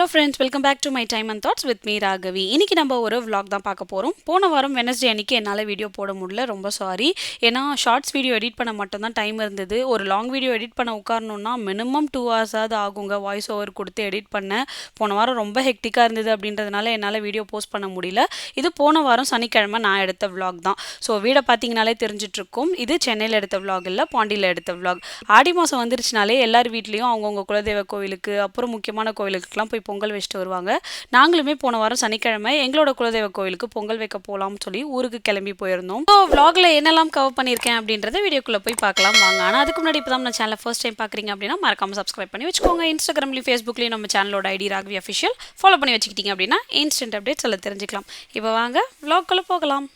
Hello friends, welcome back to my time and thoughts with me Raghavi. இன்றைக்கி நம்ம ஒரு vlog தான் பார்க்க போகிறோம். போன வாரம் வெனஸ்டே அன்றைக்கி என்னால் வீடியோ போட முடியல, ரொம்ப சாரி. ஏன்னா ஷார்ட்ஸ் வீடியோ எடிட் பண்ண மட்டும்தான் டைம் இருந்தது. ஒரு லாங் வீடியோ எடிட் பண்ண உட்காரணுன்னா மினிமம் 2 ஹவர்ஸாவது ஆகுங்க வாய்ஸ் ஓவர் கொடுத்து எடிட் பண்ண. போன வாரம் ரொம்ப ஹெக்டிக்காக இருந்தது அப்படின்றதுனால என்னால் வீடியோ போஸ்ட் பண்ண முடியல. இது போன வாரம் சனிக்கிழமை நான் எடுத்த vlog தான். ஸோ வீடை பார்த்தீங்கனாலே தெரிஞ்சிட்ருக்கும், இது சென்னையில் எடுத்த vlog இல்லை, பாண்டியில் எடுத்த vlog. ஆடி மாதம் வந்துருச்சுனாலே எல்லார் வீட்லேயும் அவங்கவுங்க குலதெய்வ கோவிலுக்கு அப்புறம் முக்கியமான கோவிலுக்குலாம் போய் பொங்கல் வச்சுட்டு வருவாங்க. நாங்களுமே போன வாரம் சனிக்கிழமை எங்களோட குலதெய்வ கோவிலுக்கு பொங்கல் வைக்க போகலாம்னு சொல்லி ஊருக்கு கிளம்பி போயிருந்தோம். ஸோ vlogல என்னெல்லாம் கவர் பண்ணியிருக்கேன் அப்படின்றத வீடியோக்குள்ளே போய் பார்க்கலாம் வாங்க. ஆனால் அதுக்கு முன்னாடி இப்போ தான் நம்ம சேனலை ஃபர்ஸ்ட் டைம் பார்க்குறீங்க அப்படின்னா மறக்காம சப்ஸ்கிரைப் பண்ணி வச்சுக்கோங்க. இன்ஸ்டாகிராம்லையும் ஃபேஸ்புக்லையும் நம்ம சேனலோட ஐடி ராகவி அஃபிஷியல் ஃபாலோ பண்ணி வச்சுக்கிட்டீங்க அப்படின்னா இன்ஸ்டன்ட் அப்டேட்ஸ் எல்லாம் தெரிஞ்சுக்கலாம். இப்போ வாங்க vlogக்குள்ளே போகலாம்.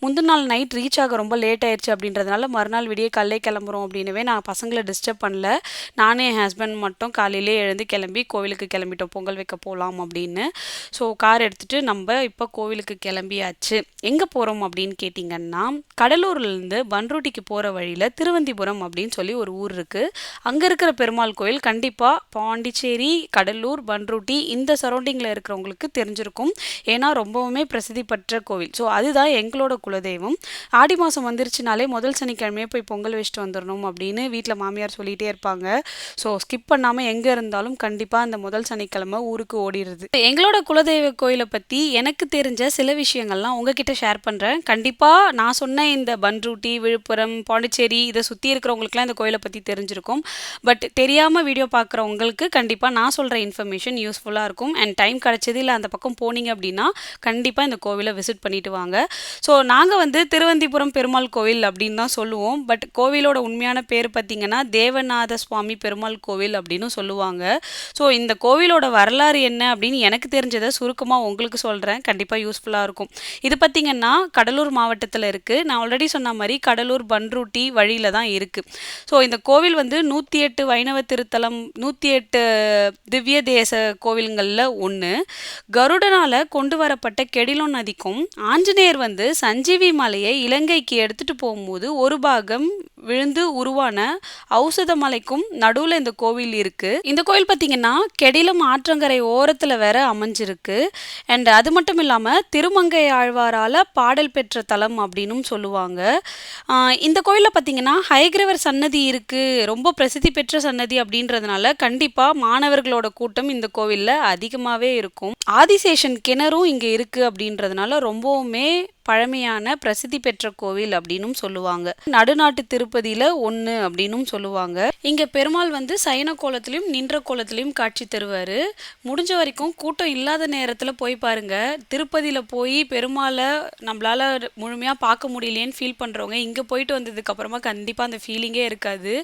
முந்தின நாள் நைட் ரீச் ஆக ரொம்ப லேட் ஆயிடுச்சு அப்படின்றதுனால மறுநாள் விடிய காலையிலே கிளம்புறோம் அப்படின்னவே நான் பசங்களை டிஸ்டர்ப் பண்ணல. நானே என் ஹஸ்பண்ட் மட்டும் காலையிலே எழுந்து கிளம்பி கோவிலுக்கு கிளம்பிட்டோம் பொங்கல் வைக்க போகலாம் அப்படின்னு. ஸோ கார் எடுத்துகிட்டு நம்ம இப்போ கோவிலுக்கு கிளம்பியாச்சு. எங்கே போகிறோம் அப்படின்னு கேட்டிங்கன்னா, கடலூர்லேருந்து பன்ருட்டிக்கு போகிற வழியில் திருவந்திபுரம் அப்படின்னு சொல்லி ஒரு ஊர் இருக்குது. அங்கே இருக்கிற பெருமாள் கோயில் கண்டிப்பாக பாண்டிச்சேரி, கடலூர், பன்ருட்டி இந்த சரௌண்டிங்கில் இருக்கிறவங்களுக்கு தெரிஞ்சிருக்கும். ஏன்னா ரொம்பவுமே பிரசித்தி பெற்ற கோவில். ஸோ அதுதான் எங்களோட குலதெய்வம். ஆடி மாதம் வந்துருச்சுனாலே முதல் சனிக்கிழமையே போய் பொங்கல் வச்சுட்டு வந்துடணும் அப்படின்னு வீட்டில் மாமியார் சொல்லிகிட்டே இருப்பாங்க. ஸோ ஸ்கிப் பண்ணாமல் எங்கே இருந்தாலும் கண்டிப்பாக அந்த முதல் சனிக்கிழமை ஊருக்கு ஓடிடுது. எங்களோட குலதெய்வ கோயிலை பற்றி எனக்கு தெரிஞ்ச சில விஷயங்கள்லாம் உங்ககிட்ட ஷேர் பண்ணுறேன். கண்டிப்பாக நான் சொன்ன இந்த பன்ருட்டி, விழுப்புரம், பாண்டிச்சேரி இதை சுற்றி இருக்கிறவங்களுக்குலாம் இந்த கோயிலை பற்றி தெரிஞ்சிருக்கும். பட் தெரியாமல் வீடியோ பார்க்குறவங்களுக்கு கண்டிப்பாக நான் சொல்கிற இன்ஃபர்மேஷன் யூஸ்ஃபுல்லாக இருக்கும். அண்ட் டைம் கிடச்சது இல்லை அந்த பக்கம் போனீங்க அப்படின்னா கண்டிப்பாக இந்த கோவிலை விசிட் பண்ணிட்டு வாங்க. ஸோ நாங்கள் வந்து திருவந்திபுரம் பெருமாள் கோவில் அப்படின்னு தான் சொல்லுவோம். பட் கோவிலோட உண்மையான பேர் பார்த்திங்கன்னா தேவநாத சுவாமி பெருமாள் கோவில் அப்படின்னு சொல்லுவாங்க. ஸோ இந்த கோவிலோட வரலாறு என்ன அப்படின்னு எனக்கு தெரிஞ்சதை சுருக்கமாக உங்களுக்கு சொல்கிறேன், கண்டிப்பாக யூஸ்ஃபுல்லாக இருக்கும். இது பார்த்திங்கன்னா கடலூர் மாவட்டத்தில் இருக்குது. நான் ஆல்ரெடி சொன்ன மாதிரி கடலூர் பன்ருட்டி வழியில் தான் இருக்குது. ஸோ இந்த கோவில் வந்து 108 வைணவ திருத்தலம், 108 திவ்ய தேச கோவில்களில் ஒன்று. கருடனால் கொண்டு வரப்பட்ட கெடிலோ நதிக்கும் ஆஞ்சநேயர் வந்து சஞ்சீவி மலையை இலங்கைக்கு எடுத்துட்டு போகும்போது ஒரு பாகம் விழுந்து உருவான ஔஷத மலைக்கும் நடுவில் இந்த கோவில் இருக்கு. இந்த கோவில் பார்த்தீங்கன்னா கெடிலம் ஆற்றங்கரை ஓரத்தில் வேற அமைஞ்சிருக்கு. அண்ட் அது மட்டும் இல்லாமல் திருமங்கை ஆழ்வாரால் பாடல் பெற்ற தலம் அப்படின்னும் சொல்லுவாங்க. இந்த கோயிலில் பார்த்தீங்கன்னா ஹயக்ரவர் சன்னதி இருக்கு, ரொம்ப பிரசித்தி பெற்ற சன்னதி அப்படின்றதுனால கண்டிப்பாக மாணவர்களோட கூட்டம் இந்த கோவிலில் அதிகமாகவே இருக்கும். ஆதிசேஷன் கிணறும் இங்கே இருக்கு அப்படின்றதுனால ரொம்பவுமே பழமையான பிரசித்தி பெற்ற கோவில் அப்படின்னும் சொல்லுவாங்க. நடுநாட்டு திருப்பதியில ஒன்று அப்படின்னும் சொல்லுவாங்க. இங்க பெருமாள் வந்து சயன கோலத்திலையும் நின்ற கோலத்திலையும் காட்சி தருவாரு. முடிஞ்ச வரைக்கும் கூட்டம் இல்லாத நேரத்துல போய் பாருங்க. திருப்பதியில போய் பெருமாளை நம்மளால முழுமையா பார்க்க முடியலையேன்னு ஃபீல் பண்றவங்க இங்க போயிட்டு வந்ததுக்கு அப்புறமா கண்டிப்பா அந்த ஃபீலிங்கே இருக்காது,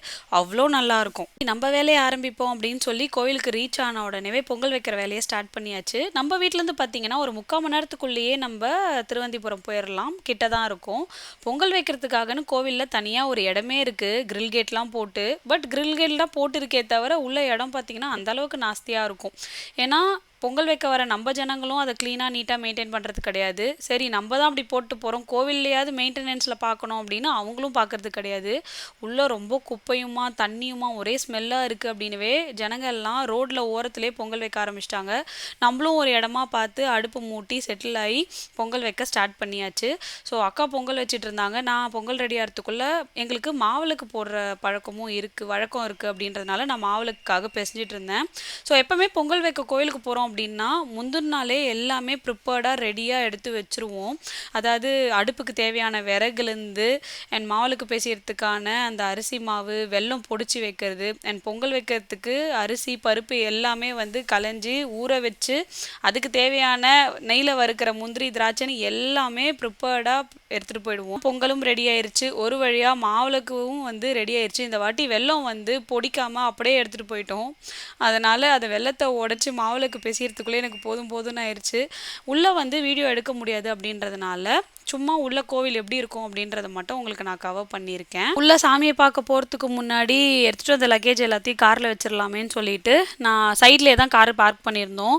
அவ்வளோ நல்லா இருக்கும். நம்ம வேலையை ஆரம்பிப்போம் அப்படின்னு சொல்லி கோவிலுக்கு ரீச் ஆன உடனே பொங்கல் வைக்கிற வேலையை ஸ்டார்ட் பண்ணியாச்சு. நம்ம வீட்டுல இருந்து பாத்தீங்கன்னா ஒரு 3/4 மணி நேரத்துக்குள்ளேயே நம்ம திருவந்திபுரம் போயிடலாம், கிட்ட தான் இருக்கும். பொங்கல் வைக்கிறதுக்காகன்னு கோவிலில் தனியாக ஒரு இடமே இருக்குது, கிரில் கேட்லாம் போட்டு. பட் கிரில் கேட்லாம் போட்டு இருக்கே தவிர உள்ள இடம் பார்த்தீங்கன்னா அந்தளவுக்கு நாஸ்தியாக இருக்கும். ஏன்னா பொங்கல் வைக்க வர நம்ம ஜனங்களும் அதை க்ளீனாக நீட்டாக மெயின்டைன் பண்ணுறது கிடையாது. சரி நம்ம தான் அப்படி போட்டு போகிறோம், கோவில்லையாவது மெயின்டெனன்ஸில் பார்க்கணும் அப்படின்னா அவங்களும் பார்க்கறது கிடையாது. உள்ளே ரொம்ப குப்பையுமா தண்ணியுமா ஒரே ஸ்மெல்லாக இருக்குது அப்படின்னுவே ஜனங்கள்லாம் ரோட்டில் ஓரத்துலேயே பொங்கல் வைக்க ஆரம்பிச்சிட்டாங்க. நம்மளும் ஒரு இடமா பார்த்து அடுப்பு மூட்டி செட்டில் ஆகி பொங்கல் வைக்க ஸ்டார்ட் பண்ணியாச்சு. ஸோ அக்கா பொங்கல் வச்சுட்டு இருந்தாங்க. நான் பொங்கல் ரெடி ஆகிறதுக்குள்ளே எங்களுக்கு மாவிளக்கு போடுற வழக்கம் இருக்குது அப்படின்றதுனால நான் மாவிளக்குக்காக பிசைஞ்சிட்டு இருந்தேன். ஸோ எப்போவுமே பொங்கல் வைக்க கோயிலுக்கு போகிறோம் அப்படின்னா முந்தின நாளே எல்லாமே ப்ரிப்பேர்டாக ரெடியாக எடுத்து வச்சுருவோம். அதாவது அடுப்புக்கு தேவையான விறகுலேருந்து அண்ட் மாவுளுக்கு பேசுகிறதுக்கான அந்த அரிசி மாவு, வெல்லம் பொடிச்சு வைக்கிறது, அண்ட் பொங்கல் வைக்கிறதுக்கு அரிசி பருப்பு எல்லாமே வந்து களைஞ்சி ஊற வச்சு அதுக்கு தேவையான நெய்யில் வறுக்கிற முந்திரி திராட்சைன்னு எல்லாமே ப்ரிப்பேர்டாக எடுத்துகிட்டு போயிடுவோம். பொங்கலும் ரெடி ஆயிடுச்சு, ஒரு வழியாக மாவுளக்கும் வந்து ரெடி ஆயிடுச்சு. இந்த வாட்டி வெல்லம் வந்து பொடிக்காமல் அப்படியே எடுத்துகிட்டு போயிட்டோம். அதனால் அந்த வெல்லத்தை உடச்சி மாவுளக்கு பேசிகிறதுக்குள்ளே எனக்கு போதும்னு ஆயிடுச்சு. உள்ளே வந்து வீடியோ எடுக்க முடியாது அப்படின்றதுனால சும்மா உள்ள கோவில் எப்படி இருக்கும் அப்படின்றத மட்டும் உங்களுக்கு நான் கவர் பண்ணியிருக்கேன். உள்ள சாமியை பார்க்க போகிறதுக்கு முன்னாடி எடுத்துகிட்டு வந்த லக்கேஜ் எல்லாத்தையும் காரில் வச்சிடலாமேன்னு சொல்லிட்டு நான் சைட்லேயே தான் காரை பார்க் பண்ணியிருந்தோம்.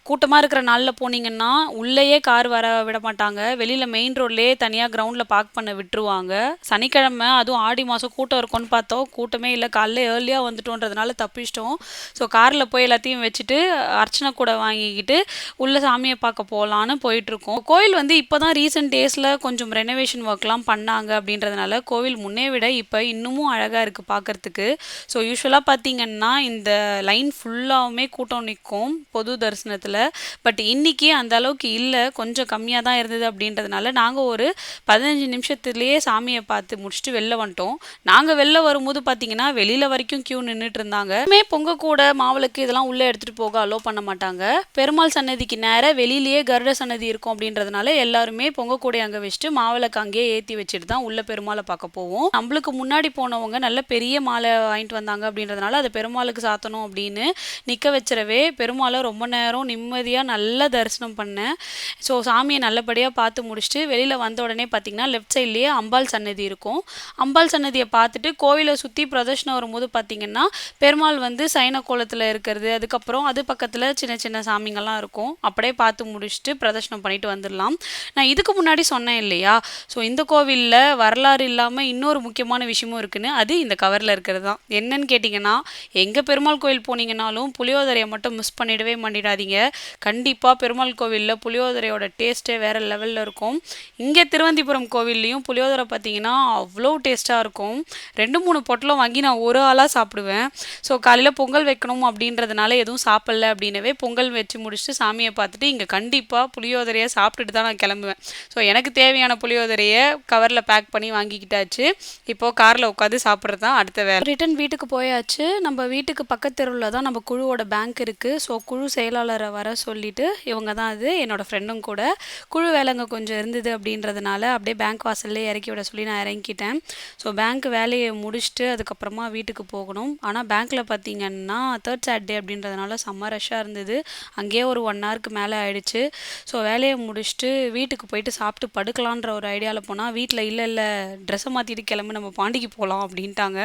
கூட்டமாக இருக்கிற நாளில் போனீங்கன்னா உள்ளேயே கார் வர விட மாட்டாங்க. வெளியில் மெயின் ரோட்லேயே தனியாக கிரவுண்டில் பார்க் பண்ண விட்டுருவாங்க. சனிக்கிழமை அதுவும் ஆடி மாதம் கூட்டம் இருக்கும்னு பார்த்தோம். கூட்டமே இல்லை. காலைல ஏர்லியாக வந்துட்டோன்றதுனால தப்பிச்சிட்டோம். ஸோ காரில் போய் எல்லாத்தையும் வச்சுட்டு அர்ச்சனை கூட வாங்கிக்கிட்டு உள்ளே சாமியை பார்க்க போகலான்னு போயிட்டுருக்கோம். கோயில் வந்து இப்போ தான் ரீசெண்ட் டேஸில் கொஞ்சம் ரெனோவேஷன் ஒர்க்லாம் பண்ணாங்க அப்படின்றதுனால கோவில் முன்னே விட இப்போ இன்னமும் அழகாக இருக்குது பார்க்குறதுக்கு. ஸோ யூஸ்வலாக பார்த்தீங்கன்னா இந்த லைன் ஃபுல்லாகவுமே கூட்டம் நிற்கும் பொது தரிசனத்தில். பட் இன்றைக்கி அந்த அளவுக்கு இல்லை, கொஞ்சம் கம்மியாக தான் இருந்தது. அப்படின்றதுனால நாங்கள் ஒரு 15 நிமிஷத்துலேயே சாமியை பார்த்து முடிச்சுட்டு வெளில வந்துட்டோம். நாங்கள் வெளில வரும்போது பார்த்தீங்கன்னா வெளியில் வரைக்கும் க்யூ நின்றுட்டு இருந்தாங்க. பொங்க கூட மாவிளக்கு இதெல்லாம் உள்ளே எடுத்துகிட்டு போக அலோவ் பண்ண மாட்டாங்க. பெருமாள் சன்னதிக்கு நேராக வெளியிலேயே கருட சன்னதி இருக்கும் அப்படின்றதுனால எல்லாருமே பொங்க கூடை அங்கே வச்சுட்டு மாவிளக்கு அங்கேயே ஏற்றி வச்சுட்டு தான் உள்ள பெருமாளை பார்க்க போவோம். நம்மளுக்கு முன்னாடி போனவங்க நல்ல பெரிய மாலை வாங்கிட்டு வந்தாங்க அப்படின்றதுனால அதை பெருமாளுக்கு சாத்தணும் அப்படின்னு நிற்க வச்சிடவே பெருமாளை ரொம்ப நேரம் நிம்மதியாக நல்லா தரிசனம் பண்ணேன். ஸோ சாமியை நல்லபடியாக பார்த்து முடிச்சுட்டு வெளியில் வந்த உடனே பார்த்தீங்கன்னா லெஃப்ட் சைட்லேயே அம்பாள் சன்னதி இருக்கும். அம்பாள் சன்னதியை பார்த்துட்டு கோவிலை சுற்றி பிரதர்ஷனம் வரும்போது பார்த்தீங்கன்னா பெருமாள் வந்து சைன கோலத்தில் இருக்கிறது, அதுக்கப்புறம் அது பக்கத்தில் சின்ன சின்ன சாமிங்கள்லாம் இருக்கும். அப்படியே பார்த்து முடிச்சுட்டு பிரதர்ஷனம் பண்ணிட்டு வந்துடலாம். நான் இதுக்கு முன்னாடி சொன்னேன் இல்லையா, ஸோ இந்த கோவிலில் வரலாறு இல்லாமல் இன்னொரு முக்கியமான விஷயமும் இருக்குன்னு, அது இந்த கவரில் இருக்கிறது தான். என்னன்னு கேட்டிங்கன்னா, எங்கே பெருமாள் கோவில் போனீங்கன்னாலும் புளியோதரையை மட்டும் மிஸ் பண்ணிடாதீங்க. கண்டிப்பாக பெருமாள் கோவிலில் புளியோதரையோட டேஸ்ட்டே வேறு லெவலில் இருக்கும். இங்கே திருவந்திபுரம் கோவில்லையும் புளியோதரை பார்த்தீங்கன்னா அவ்வளோ டேஸ்ட்டாக இருக்கும். 2-3 பொட்டலம் வாங்கி நான் ஒரு ஆளாக சாப்பிடுவேன். ஸோ காலையில் பொங்கல் வைக்கணும் அப்படின்றதுனால எதுவும் சாப்பிடல அப்படின்னவே பொங்கல் வச்சு முடிச்சுட்டு சாமியை பார்த்துட்டு இங்கே கண்டிப்பாக புளியோதரையை சாப்பிட்டுட்டு தான் நான் கிளம்புவேன். ஸோ எனக்கு தேவையான புளியோதரையை கவரில் பேக் பண்ணி வாங்கிக்கிட்டாச்சு. இப்போது காரில் உட்காந்து சாப்பிட்றது தான் அடுத்த வேலை. ரிட்டன் வீட்டுக்கு போயாச்சு. நம்ம வீட்டுக்கு பக்கத்து தெருவில் தான் நம்ம குழுவோட பேங்க் இருக்குது. ஸோ குழு செயலாளரை வர சொல்லிவிட்டு, இவங்க தான் அது என்னோடய ஃப்ரெண்டும் கூட, குழு வேலைங்க கொஞ்சம் இருந்தது அப்படின்றதுனால அப்படியே பேங்க் வாசல்லே இறக்கி விட சொல்லி நான் இறங்கிக்கிட்டேன். ஸோ பேங்க் வேலையை முடிச்சுட்டு அதுக்கப்புறமா வீட்டுக்கு போகணும். ஆனால் பேங்க்கில் பார்த்தீங்கன்னா 3rd Saturday அப்படின்றதுனால செம்ம ரஷ்ஷாக இருந்தது. அங்கேயே ஒரு 1 ஹவருக்கு மேலே ஆயிடுச்சு. ஸோ வேலையை முடிச்சுட்டு வீட்டுக்கு போயிட்டு சாப்பிட்டு படுக்கலான்ற ஒரு ஐடியாவில் போனால் வீட்டில் இல்லை ட்ரெஸ்ஸை மாற்றிட்டு கிளம்பி நம்ம பாண்டிக்கு போகலாம் அப்படின்ட்டாங்க.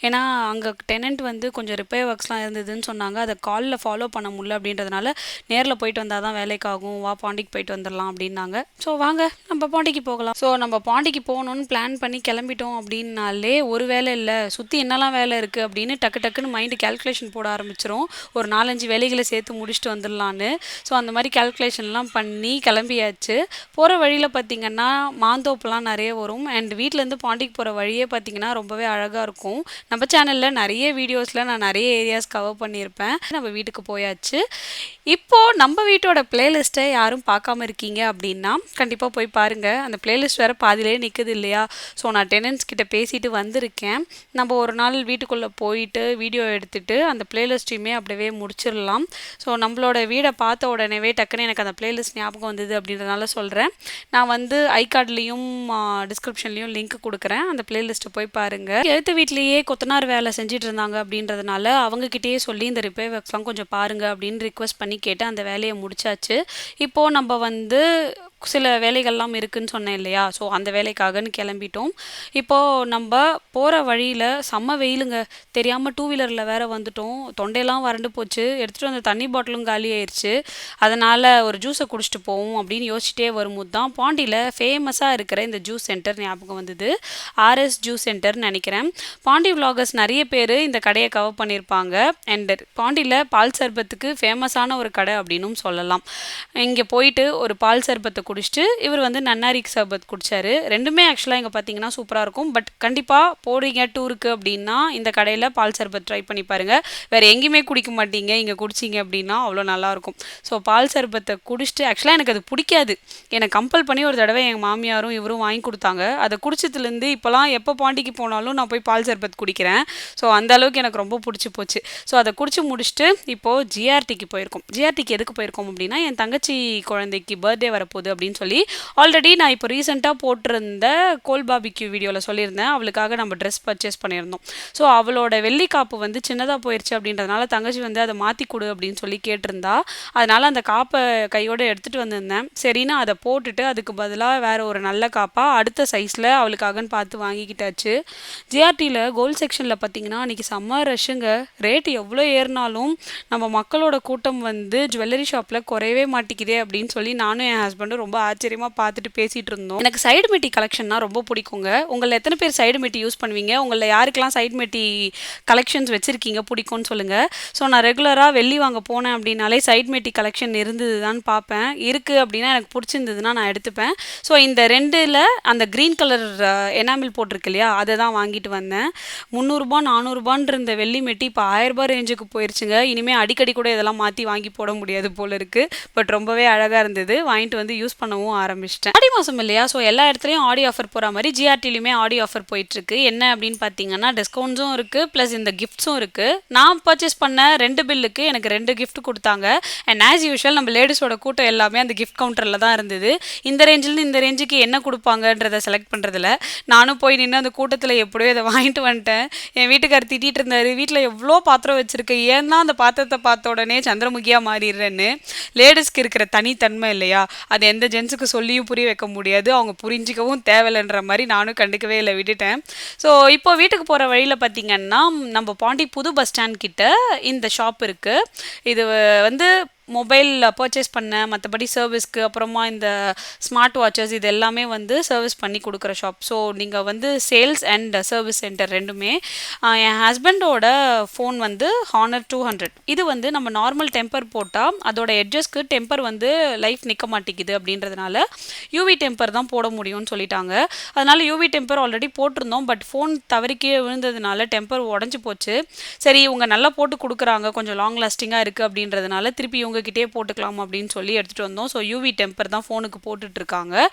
ஏன்னா அங்கே டெனண்ட் வந்து கொஞ்சம் ரிப்பேர் ஒர்க்ஸ்லாம் இருந்ததுன்னு சொன்னாங்க. அதை காலில் ஃபாலோ பண்ண முடியல அப்படின்றதுனால நேரில் போயிட்டு வந்தால் தான் வேலைக்காகும், வா பாண்டிக்கு போயிட்டு வந்துடலாம் அப்படின்னாங்க. ஸோ வாங்க நம்ம பாண்டிக்கு போகலாம். ஸோ நம்ம பாண்டிக்கு போகணுன்னு பிளான் பண்ணி கிளம்பிட்டோம் அப்படின்னாலே ஒரு வேலை இல்லை, சுற்றி என்னெல்லாம் வேலை இருக்குது அப்படின்னு டக்குன்னு மைண்டு கேல்குலேஷன் போட ஆரம்பிச்சிரும். ஒரு 4-5 வேலைகளை சேர்த்து முடிச்சுட்டு வந்துடலான்னு. ஸோ அந்த மாதிரி கேல்குலேஷன்லாம் பண்ணி கிளம்பியாச்சு. போகிற வழியில் பார்த்திங்கன்னா மாந்தோப்புலாம் நிறைய வரும். அண்ட் வீட்டிலேருந்து பாண்டிக்கு போகிற வழியே பார்த்திங்கன்னா ரொம்பவே அழகாக இருக்கும். நம்ம சேனலில் நிறைய வீடியோஸில் நான் நிறைய ஏரியாஸ் கவர் பண்ணியிருப்பேன். நம்ம வீட்டுக்கு போயாச்சு. இப்போது நம்ம வீட்டோட பிளேலிஸ்ட்டை யாரும் பார்க்காம இருக்கீங்க அப்படின்னா கண்டிப்பாக போய் பாருங்கள். அந்த பிளேலிஸ்ட் வேறு பாதியிலே நிற்குது இல்லையா. ஸோ நான் டெனன்ட்ஸ் கிட்ட பேசிட்டு வந்திருக்கேன். நம்ம ஒரு நாள் வீட்டுக்குள்ளே போயிட்டு வீடியோ எடுத்துகிட்டு அந்த பிளேலிஸ்ட்டையுமே அப்படியே முடிச்சிடலாம். ஸோ நம்மளோட வீடை பார்த்த உடனேவே டக்குன்னு எனக்கு அந்த பிளேலிஸ்ட் ஞாபகம் வந்தது அப்படின்றதுனால சொல்கிறேன். நான் வந்து ஐகார்ட்லேயும் டிஸ்கிரிப்ஷன்லேயும் லிங்க் கொடுக்குறேன். அந்த பிளேலிஸ்ட்டை போய் பாருங்கள். எழுத்து வீட்லேயே கொத்தனார் வேலை செஞ்சுட்டு இருந்தாங்க அப்படின்றதுனால அவங்கக்கிட்டேயே சொல்லி இந்த ரிப்பேர் ஒர்க்ஸ்லாம் கொஞ்சம் பாருங்கள் அப்படின்னு ரிக்வெஸ்ட் பண்ணி கேட்டு அந்த வேலையை முடிச்சாச்சு. இப்போது நம்ம வந்து சில வேலைகள்லாம் இருக்குதுன்னு சொன்னேன் இல்லையா. ஸோ அந்த வேலைக்காகன்னு கிளம்பிட்டோம். இப்போது நம்ம போகிற வழியில் செம்ம வெயிலுங்க. தெரியாமல் 2 வீலரில் வேறு வந்துட்டோம். தொண்டையெல்லாம் வறண்டு போச்சு. எடுத்துகிட்டு வந்த தண்ணி பாட்டிலும் காலி ஆயிடுச்சு. அதனால் ஒரு ஜூஸை குடிச்சிட்டு போவோம் அப்படின்னு யோசிச்சிட்டே வரும்போது தான் பாண்டியில் ஃபேமஸாக இருக்கிற இந்த ஜூஸ் சென்டர் ஞாபகம் வந்தது. RS ஜூஸ் சென்டர்னு நினைக்கிறேன். பாண்டி விலாகர்ஸ் நிறைய பேர் இந்த கடையை கவர் பண்ணியிருப்பாங்க. அண்ட் பாண்டியில் பால் சர்பத்துக்கு ஃபேமஸான ஒரு கடை அப்படின்னும் சொல்லலாம். இங்கே போயிட்டு ஒரு பால் சர்பத்தை குடிச்சிட்டு இவர் வந்து நன்னாரிக்கு சர்பத் குடித்தார். ரெண்டுமே ஆக்சுவலாக இங்கே பார்த்தீங்கன்னா சூப்பராக இருக்கும். பட் கண்டிப்பாக போகிறீங்க டூருக்கு அப்படின்னா இந்த கடையில் பால் சர்பத் ட்ரை பண்ணி பாருங்கள். வேறு எங்கேயுமே குடிக்க மாட்டீங்க, இங்கே குடிச்சிங்க அப்படின்னா அவ்வளோ நல்லாயிருக்கும். ஸோ பால் சர்பத்தை குடிச்சிட்டு ஆக்சுவலாக எனக்கு அது பிடிக்காது. எனக்கு கம்பல் பண்ணி ஒரு தடவை எங்கள் மாமியாரும் இவரும் வாங்கி கொடுத்தாங்க. அதை குடிச்சதுலேருந்து இப்போலாம் எப்போ பாண்டிக்கு போனாலும் நான் போய் பால் சர்பத் குடிக்கிறேன். ஸோ அந்த அளவுக்கு எனக்கு ரொம்ப பிடிச்சி போச்சு. ஸோ அதை குடிச்சு முடிச்சுட்டு இப்போது GRTக்கு போயிருக்கோம். GRTக்கு எதுக்கு போயிருக்கோம் அப்படின்னா என் தங்கச்சி குழந்தைக்கு பர்த்டே வரப்போகுது அப்படின்னு சொல்லி ஆல்ரெடி நான் இப்போ ரீசெண்டாக போட்டிருந்த கோல் பாபிக்யூ வீடியோவில் சொல்லியிருந்தேன். அவளுக்காக நம்ம ட்ரெஸ் பர்ச்சேஸ் பண்ணியிருந்தோம். ஸோ அவளோட வெள்ளி காப்பு வந்து சின்னதாக போயிடுச்சு அப்படின்றதுனால தங்கச்சி வந்து அதை மாற்றி கொடு அப்படின்னு சொல்லி கேட்டிருந்தா. அதனால் அந்த காப்பை கையோடு எடுத்துகிட்டு வந்திருந்தேன். சரின்னு அதை போட்டுட்டு அதுக்கு பதிலாக வேறு ஒரு நல்ல காப்பாக அடுத்த சைஸில் அவளுக்காகன்னு பார்த்து வாங்கிக்கிட்டாச்சு. ஜிஆர்டியில் கோல்ட் செக்ஷனில் பார்த்தீங்கன்னா அன்றைக்கி செம்ம ரஷ்ஷுங்க. ரேட்டு எவ்வளோ ஏறினாலும் நம்ம மக்களோட கூட்டம் வந்து ஜுவல்லரி ஷாப்பில் குறையவே மாட்டேங்குதே அப்படின்னு சொல்லி நானும் என் ஹஸ்பண்டும் ரொம்ப ஆச்சரியமாக பார்த்துட்டு பேசிகிட்டு இருந்தோம். எனக்கு சைடு மெட்டி கலெக்ஷன்னா ரொம்ப பிடிக்குங்க. உங்களில் எத்தனை பேர் சைடு மெட்டி யூஸ் பண்ணுவீங்க? உங்களில் யாருக்கெல்லாம் சைடு மெட்டி கலெக்ஷன்ஸ் வச்சுருக்கீங்க பிடிக்கும்னு சொல்லுங்கள். ஸோ நான் ரெகுலராக வெள்ளி வாங்க போனேன் அப்படின்னாலே சைடு மெட்டி கலெக்ஷன் இருந்தது தான் பார்ப்பேன். இருக்குது அப்படின்னா எனக்கு பிடிச்சிருந்ததுன்னா நான் எடுத்துப்பேன். ஸோ இந்த ரெண்டில் அந்த க்ரீன் கலர் எனாமில் போட்டிருக்கு இல்லையா, அதை தான் வாங்கிட்டு வந்தேன். 300 400 இருந்த வெள்ளி மெட்டி இப்போ 1000 ரேஞ்சுக்கு போயிருச்சுங்க. இனிமேல் அடிக்கடி கூட இதெல்லாம் மாற்றி வாங்கி போட முடியாது போல இருக்குது. பட் ரொம்பவே அழகாக இருந்தது. வாங்கிட்டு வந்து யூஸ் பண்ணவும் ஆரம்பிச்சிட்டேன். ஆடி மாதம் இல்லையா, ஸோ எல்லா இடத்துலையும் ஆடி ஆஃபர் போகிற மாதிரி ஜிஆர்டிலையுமே ஆடி ஆஃபர் போயிட்டுருக்கு. என்ன அப்படின்னு பார்த்தீங்கன்னா டிஸ்கவுண்ட்ஸும் இருக்குது, ப்ளஸ் இந்த கிஃப்ட்ஸும் இருக்குது. நான் பர்ச்சேஸ் பண்ண 2 பில்லுக்கு எனக்கு 2 கிஃப்ட் கொடுத்தாங்க. அண்ட் ஆஸ் யூஷுவல் நம்ம லேடிஸோட கூட்டம் எல்லாமே அந்த கிஃப்ட் கவுண்டரில் தான் இருந்தது. இந்த ரேஞ்சில் இந்த ரேஞ்சுக்கு என்ன கொடுப்பாங்கன்றதை செலக்ட் பண்ணுறதில்ல நானும் போய் நின்று அந்த கூட்டத்தில் எப்படியோ இதை வாங்கிட்டு வந்துட்டேன். என் வீட்டுக்கார் திட்டிகிட்டு இருந்தார், வீட்டில் எவ்வளோ பாத்திரம் வச்சுருக்கு, ஏன்னா அந்த பாத்திரத்தை பார்த்த உடனே சந்திரமுகியாக மாறிடுறேன்னு. லேடிஸ்க்கு இருக்கிற தனித்தன்மை இல்லையா, அது எந்த ஜென்ஸுக்கு சொல்லியும் புரிய வைக்க முடியாது, அவங்க புரிஞ்சிக்கவும் தேவையில்லைன்ற மாதிரி நானும் கண்டுக்கவே இல்லை, விட்டுட்டேன். ஸோ இப்போ வீட்டுக்கு போகிற வழியில் பார்த்திங்கன்னா நம்ம பாண்டி புது பஸ் ஸ்டாண்ட் கிட்ட இந்த ஷாப் இருக்குது. இது வந்து மொபைல் பர்ச்சேஸ் பண்ண, மற்றபடி சர்வீஸ்க்கு, அப்புறமா இந்த ஸ்மார்ட் வாட்சஸ் இது எல்லாமே வந்து சர்வீஸ் பண்ணி கொடுக்குற ஷாப். ஸோ நீங்கள் வந்து சேல்ஸ் அண்ட் சர்வீஸ் சென்டர் ரெண்டுமே. என் ஹஸ்பண்டோட ஃபோன் வந்து ஹானர் 200. இது வந்து நம்ம நார்மல் டெம்பர் போட்டால் அதோட எட்ஜஸ்க்கு டெம்பர் வந்து லைஃப் நிற்க மாட்டேங்குது அப்படின்றதுனால யூவி டெம்பர் தான் போட முடியும்னு சொல்லிட்டாங்க. அதனால் யூவி டெம்பர் ஆல்ரெடி போட்டிருந்தோம். பட் ஃபோன் தவறிக்கே விழுந்ததுனால டெம்பர் உடஞ்சி போச்சு. சரி இவங்க நல்லா போட்டு கொடுக்குறாங்க, கொஞ்சம் லாங் லாஸ்டிங்காக இருக்குது அப்படின்றதுனால திருப்பி உங்ககிட்டே போட்டுக்கலாம் அப்படின்னு சொல்லி எடுத்துகிட்டு வந்தோம். ஸோ யூவி டெம்பர் தான் ஃபோனுக்கு போட்டுட்ருக்காங்க.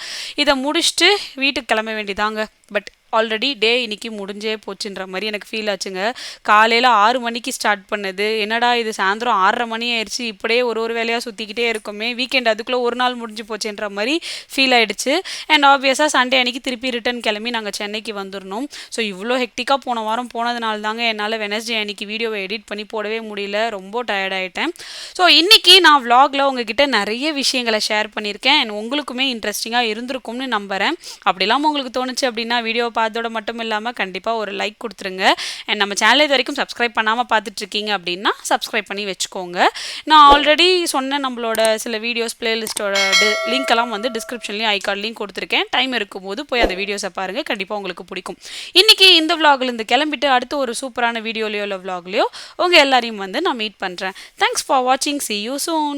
இதை முடிச்சுட்டு வீட்டுக்கு கிளம்ப வேண்டியதாங்க. பட் ஆல்ரெடி டே இன்னைக்கு முடிஞ்சே போச்சுன்ற மாதிரி எனக்கு ஃபீல் ஆச்சுங்க. காலையில் 6 மணிக்கு ஸ்டார்ட் பண்ணது, என்னடா இது சாயந்தரம் 6:30 மணி ஆயிடுச்சு, இப்படியே ஒரு வேலையாக சுற்றிக்கிட்டே இருக்கோமே, வீக்கெண்ட் அதுக்குள்ளே ஒரு நாள் முடிஞ்சு போச்சுன்ற மாதிரி ஃபீல் ஆகிடுச்சு. அண்ட் ஆப்வியஸாக சண்டே அன்றைக்கி திருப்பி ரிட்டன் கிளம்பி நாங்கள் சென்னைக்கு வந்துடணும். ஸோ இவ்வளோ ஹெக்டிக்காக போன வாரம் போனதுனால தாங்க என்னால் வெனஸ்டே அன்றைக்கி வீடியோவை எடிட் பண்ணி போடவே முடியல, ரொம்ப டயர்டாயிட்டேன். ஸோ இன்றைக்கி நான் vlogல உங்ககிட்ட நிறைய விஷயங்களை ஷேர் பண்ணியிருக்கேன். அண்ட் உங்களுக்குமே இன்ட்ரெஸ்டிங்காக இருந்திருக்கும்னு நம்புகிறேன். அப்படி இல்லாமல் உங்களுக்கு தோணுச்சு அப்படின்னா வீடியோ பார்த்தோட மட்டும் இல்லாமல் கண்டிப்பாக ஒரு லைக் கொடுத்துருங்க. அண்ட் நம்ம சேனல் இது வரைக்கும் சப்ஸ்கிரைப் பண்ணாமல் பார்த்துட்ருக்கீங்க அப்படின்னா சப்ஸ்கிரைப் பண்ணி வச்சுக்கோங்க. நான் ஆல்ரெடி சொன்ன நம்மளோட சில வீடியோஸ் பிளேலிஸ்ட்டோட லிங்க்கெல்லாம் வந்து டிஸ்கிரிப்ஷன்லேயும் ஐகார்ட்லேயும் கொடுத்துருக்கேன். டைம் இருக்கும்போது போய் அந்த வீடியோஸை பாருங்கள், கண்டிப்பாக உங்களுக்கு பிடிக்கும். இன்றைக்கி இந்த vlogலேருந்து கிளம்பிட்டு அடுத்து ஒரு சூப்பரான வீடியோலையோ இல்லை vlogலையோ உங்கள் எல்லாரையும் வந்து நான் மீட் பண்ணுறேன். தேங்க்ஸ் ஃபார் வாட்சிங். See you soon.